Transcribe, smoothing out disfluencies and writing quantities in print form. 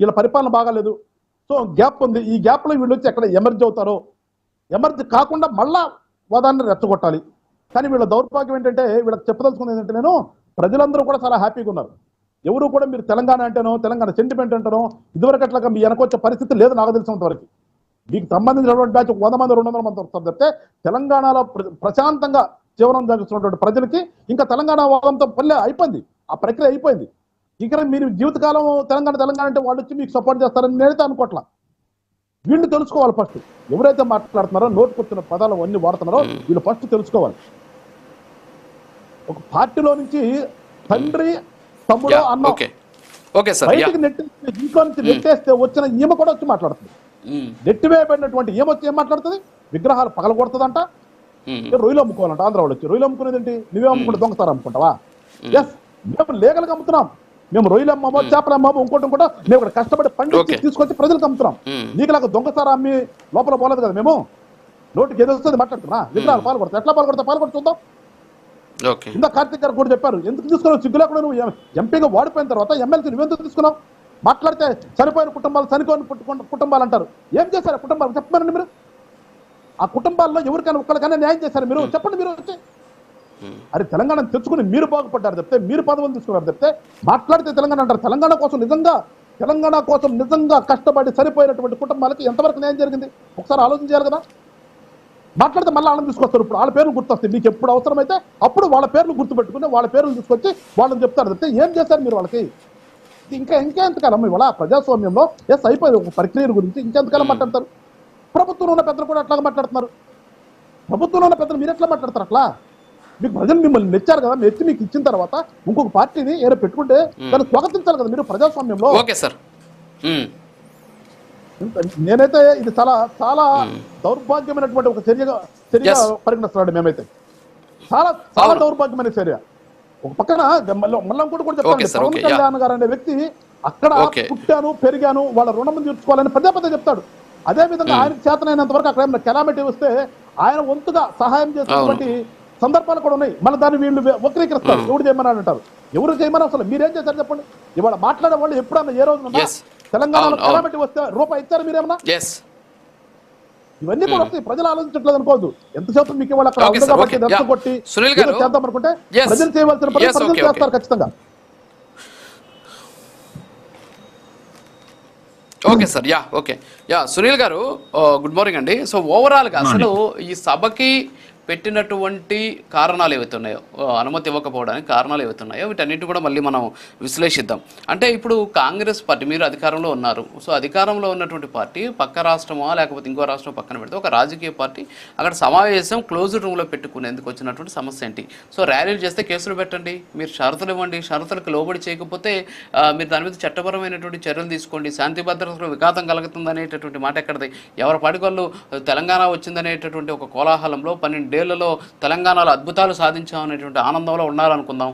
వీళ్ళ పరిపాలన బాగాలేదు, సో గ్యాప్ ఉంది, ఈ గ్యాప్ లో వీళ్ళు వచ్చి ఎక్కడ ఎమర్జీ అవుతారో, ఎమర్జీ కాకుండా మళ్ళా వాదాన్ని రెచ్చగొట్టాలి. కానీ వీళ్ళ దౌర్భాగ్యం ఏంటంటే, వీళ్ళకి చెప్పదలుచుకున్నది ఏంటంటే, నేను ప్రజలందరూ కూడా చాలా హ్యాపీగా ఉన్నారు. ఎవరు కూడా మీరు తెలంగాణ అంటేనో, తెలంగాణ సెంటిమెంట్ అంటేనో ఇదివరకు అట్లాగా మీ వెనకొచ్చే పరిస్థితి లేదు నాకు తెలిసినంత వరకు. మీకు సంబంధించినటువంటి బ్యాచ్ 100 మంది 200 మంది వస్తారు తప్పితే తెలంగాణలో ప్రశాంతంగా జీవనం సాగిస్తున్నటువంటి ప్రజలకి ఇంకా తెలంగాణ వాదంతో పల్లె అయిపోయింది, ఆ ప్రక్రియ అయిపోయింది. ఇక్కడ మీరు జీవితకాలం తెలంగాణ అంటే వాళ్ళు వచ్చి మీకు సపోర్ట్ చేస్తారని నేనైతే అనుకోవట్లా. వీళ్ళు తెలుసుకోవాలి ఫస్ట్, ఎవరైతే మాట్లాడుతున్నారో నోటుకొచ్చిన పదాలు అన్ని వాడుతున్నారో వీళ్ళు ఫస్ట్ తెలుసుకోవాలి. ఒక పార్టీలో నుంచి తండ్రి తమ్ముడు అన్న బయటికి నెట్టేస్తే, ఇంట్లో నుంచి నెట్టేస్తే వచ్చిన ఈమె కూడా వచ్చి మాట్లాడుతుంది. నెట్టివేయబడినటువంటి ఏమొచ్చి ఏం మాట్లాడుతుంది, విగ్రహాలు పగలగొడుతుందంట, రొయ్యలు అమ్ముకోవాలంట. ఆంధ్ర వాళ్ళు వచ్చి రొయ్యలు అమ్ముకునేది ఏంటి, నువ్వే అమ్ముకుంటే దొంగతారు అమ్ముకుంటావా? ఎస్, మేము లీగల్గా అమ్ముతున్నాం, మేము రొయ్యలు అమ్మామో చేపలు అమ్మామో ఇంకోటి కూడా మేము ఇక్కడ కష్టపడి పండించి తీసుకొచ్చి ప్రజలకు అమ్ముతున్నాం. నీకులాగా దొంగసారా అమ్మి లోపల పోలేదు కదా మేము. నోటికి ఏదో వస్తుంది మాట్లాడుతున్నా, విగ్రహాలు పాల్గొడతా, ఎట్లా పాల్గొడతా చూద్దాం. ఇందా కార్తీక్ గారు కూడా చెప్పారు, ఎందుకు తీసుకున్నావు సిగ్గులో కూడా, నువ్వు ఎంపీగా వాడిపోయిన తర్వాత ఎమ్మెల్సీ నువ్వెందుకు తీసుకున్నావు? మాట్లాడితే చనిపోయిన కుటుంబాలు, చనిపోయిన కుటుంబాలు అంటారు. ఏం చేశారు కుటుంబాలు చెప్పమనండి మీరు. ఆ కుటుంబాల్లో ఎవరికైనా ఒక్కరికైనా న్యాయం చేశారు మీరు చెప్పండి. మీరు వచ్చి అది తెలంగాణ తెచ్చుకుని మీరు బాగుపడ్డారు చెప్తే, మీరు పదవులు తీసుకున్నారు చెప్తే మాట్లాడితే తెలంగాణ అంటారు. తెలంగాణ కోసం నిజంగా కష్టపడి సరిపోయినటువంటి కుటుంబాలకి ఎంతవరకు న్యాయం జరిగింది ఒకసారి ఆలోచన చేయాలి కదా. మాట్లాడితే మళ్ళీ వాళ్ళని తీసుకొస్తారు, ఇప్పుడు వాళ్ళ పేర్లు గుర్తొస్తాయి. మీకు ఎప్పుడు అవసరమైతే అప్పుడు వాళ్ళ పేర్లు గుర్తుపెట్టుకుని వాళ్ళ పేర్లు తీసుకొచ్చి వాళ్ళని చెప్తారు చెప్తే ఏం చేశారు మీరు వాళ్ళకి. ఇంకెంతకాలం ఇవాళ ప్రజాస్వామ్యంలో ఎస్ అయిపోయింది ఒక ప్రక్రియ గురించి ఇంకెంతకాలం మాట్లాడతారు. ప్రభుత్వంలో ఉన్న పెద్దలు కూడా అట్లాగా మాట్లాడుతున్నారు. ప్రభుత్వంలో ఉన్న పెద్దలు మీరు ఎట్లా మాట్లాడతారు అట్లా? మీకు ప్రజలు మిమ్మల్ని మెచ్చారు కదా, మెచ్చి మీకు ఇచ్చిన తర్వాత ఇంకొక పార్టీని ఏదో పెట్టుకుంటే దాన్ని స్వాగతించాలి కదా మీరు ప్రజాస్వామ్యంలో. నేనైతే ఇది చాలా చాలా దౌర్భాగ్యమైనటువంటి ఒక చర్యగా పరిగణిస్తున్నాడు. మేమైతే చాలా చాలా దౌర్భాగ్యమైన చర్య. ఒక పక్కన మళ్ళీ కూడా చెప్తాను, పవన్ కళ్యాణ్ గారు అనే వ్యక్తి అక్కడ పుట్టాను పెరిగాను వాళ్ళ రుణం తీర్చుకోవాలని పదే చెప్తాడు. అదే విధంగా ఆయనకు చేతనైనంత వరకు అక్కడ ఏమైనా కెలామిటీ వస్తే ఆయన వంతుగా సహాయం చేసినటువంటి సందర్భాలు కూడా ఉన్నాయి. మళ్ళీ దాన్ని వీళ్ళు వక్రీకరిస్తారు, ఎవరు చేయమని అంటారు. ఎవరు చేయమని అసలు మీరేం చేశారు చెప్పండి. ఇవాళ మాట్లాడే వాళ్ళు ఎప్పుడన్నా ఏ రోజున తెలంగాణలో కెలామిటీ వస్తే రూపాయి ఇచ్చారు మీరేమన్నా? ఇవన్నీ కూడా వస్తాయి, ప్రజలు ఆలోచించట్లేదు అనుకోవద్దు. ఎంతసేపు మీకు ఇవాళ అక్కడ కొట్టి చేద్దాం అనుకుంటే ప్రజలు చేయవలసిన ప్రజలు చేస్తారు ఖచ్చితంగా. ఓకే సార్, సునీల్ గారు గుడ్ మార్నింగ్ అండి. సో ఓవరాల్గా అసలు ఈ సభకి పెట్టినటువంటి కారణాలు ఏవైతే ఉన్నాయో, అనుమతి ఇవ్వకపోవడానికి కారణాలు ఏవైతే ఉన్నాయో వీటన్నిటి కూడా మళ్ళీ మనం విశ్లేషిద్దాం. అంటే ఇప్పుడు కాంగ్రెస్ పార్టీ మీరు అధికారంలో ఉన్నారు. సో అధికారంలో ఉన్నటువంటి పార్టీ పక్క రాష్ట్రమా లేకపోతే ఇంకో రాష్ట్రం పక్కన పెడితే ఒక రాజకీయ పార్టీ అక్కడ సమావేశం క్లోజ్డ్ రూమ్లో పెట్టుకునేందుకు వచ్చినటువంటి సమస్య ఏంటి? సో ర్యాలీలు చేస్తే కేసులు పెట్టండి, మీరు షరతులు ఇవ్వండి, షరతులకు లోబడి చేయకపోతే మీరు దాని మీద చట్టపరమైనటువంటి చర్యలు తీసుకోండి, శాంతి భద్రతలో విఘాతం కలుగుతుంది అనేటటువంటి మాట ఎక్కడిది? ఎవరి పాటికి వాళ్ళు తెలంగాణ వచ్చిందనేటటువంటి ఒక కోలాహలంలో 12 ఏళ్లలో తెలంగాణలో అద్భుతాలు సాధించామనేటువంటి ఆనందంలో ఉన్నారనుకుందాం.